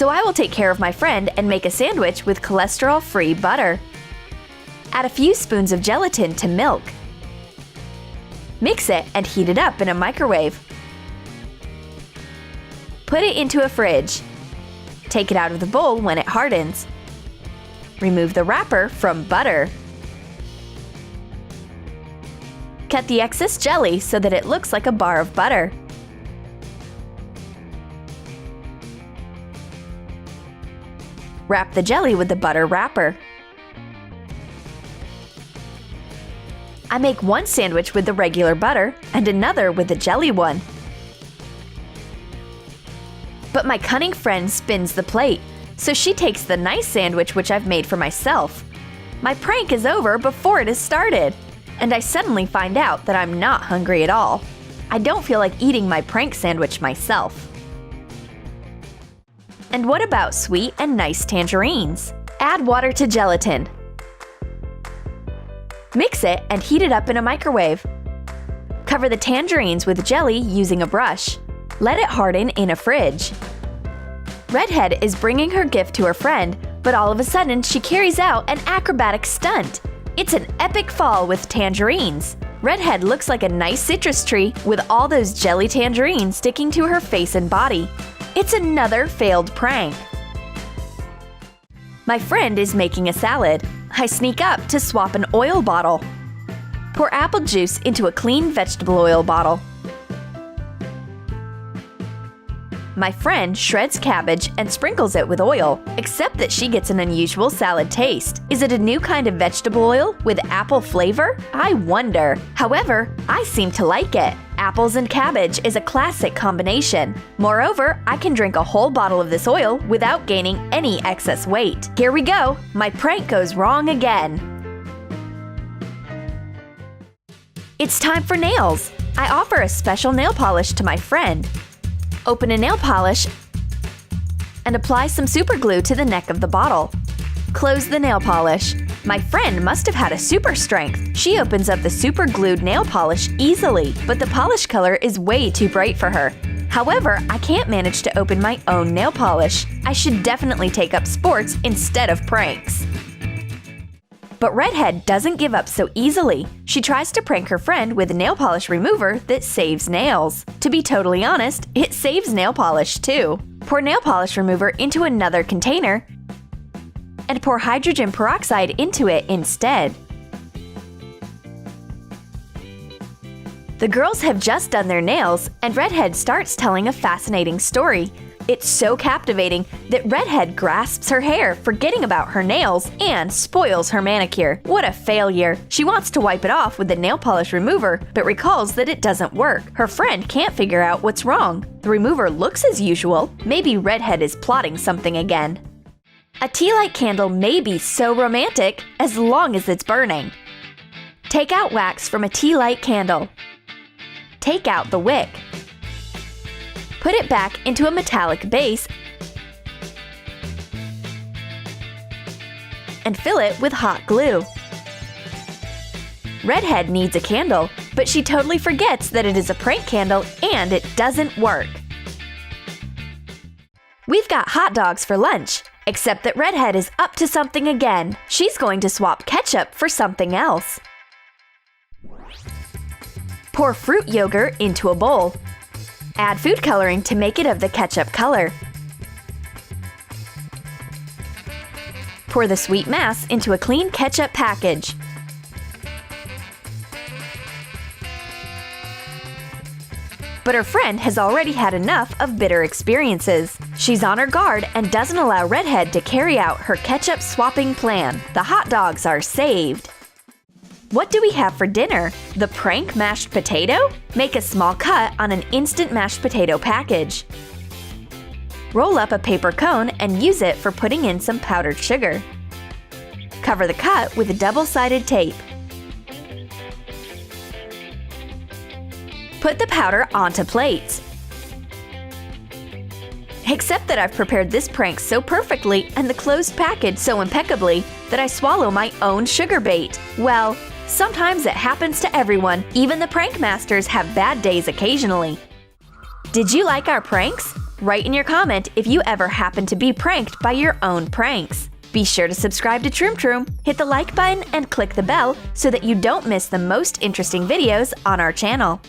So I will take care of my friend and make a sandwich with cholesterol-free butter. Add a few spoons of gelatin to milk. Mix it and heat it up in a microwave. Put it into a fridge. Take it out of the bowl when it hardens. Remove the wrapper from butter. Cut the excess jelly so that it looks like a bar of butter. Wrap the jelly with the butter wrapper. I make one sandwich with the regular butter and another with the jelly one. But my cunning friend spins the plate, so she takes the nice sandwich which I've made for myself. My prank is over before it has started, and I suddenly find out that I'm not hungry at all. I don't feel like eating my prank sandwich myself. And what about sweet and nice tangerines? Add water to gelatin. Mix it and heat it up in a microwave. Cover the tangerines with jelly using a brush. Let it harden in a fridge. Redhead is bringing her gift to her friend, but all of a sudden she carries out an acrobatic stunt. It's an epic fall with tangerines. Redhead looks like a nice citrus tree with all those jelly tangerines sticking to her face and body. It's another failed prank. My friend is making a salad. I sneak up to swap an oil bottle. Pour apple juice into a clean vegetable oil bottle. My friend shreds cabbage and sprinkles it with oil, except that she gets an unusual salad taste. Is it a new kind of vegetable oil with apple flavor? I wonder. However, I seem to like it. Apples and cabbage is a classic combination. Moreover, I can drink a whole bottle of this oil without gaining any excess weight. Here we go! My prank goes wrong again. It's time for nails. I offer a special nail polish to my friend. Open a nail polish and apply some super glue to the neck of the bottle. Close the nail polish. My friend must have had a super strength. She opens up the super glued nail polish easily, but the polish color is way too bright for her. However, I can't manage to open my own nail polish. I should definitely take up sports instead of pranks. But Redhead doesn't give up so easily. She tries to prank her friend with a nail polish remover that saves nails. To be totally honest, it saves nail polish too. Pour nail polish remover into another container and pour hydrogen peroxide into it instead. The girls have just done their nails, and Redhead starts telling a fascinating story. It's so captivating that Redhead grasps her hair, forgetting about her nails, and spoils her manicure. What a failure! She wants to wipe it off with the nail polish remover, but recalls that it doesn't work. Her friend can't figure out what's wrong. The remover looks as usual. Maybe Redhead is plotting something again. A tea light candle may be so romantic as long as it's burning. Take out wax from a tea light candle. Take out the wick. Put it back into a metallic base and fill it with hot glue. Redhead needs a candle, but she totally forgets that it is a prank candle and it doesn't work. We've got hot dogs for lunch, except that Redhead is up to something again. She's going to swap ketchup for something else. Pour fruit yogurt into a bowl. Add food coloring to make it of the ketchup color. Pour the sweet mass into a clean ketchup package. But her friend has already had enough of bitter experiences. She's on her guard and doesn't allow Redhead to carry out her ketchup swapping plan. The hot dogs are saved. What do we have for dinner? The prank mashed potato? Make a small cut on an instant mashed potato package. Roll up a paper cone and use it for putting in some powdered sugar. Cover the cut with a double-sided tape. Put the powder onto plates. Except that I've prepared this prank so perfectly and the closed package so impeccably that I swallow my own sugar bait. Well, sometimes it happens to everyone. Even the prank masters have bad days occasionally. Did you like our pranks? Write in your comment if you ever happen to be pranked by your own pranks. Be sure to subscribe to Troom Troom, hit the like button, and click the bell so that you don't miss the most interesting videos on our channel.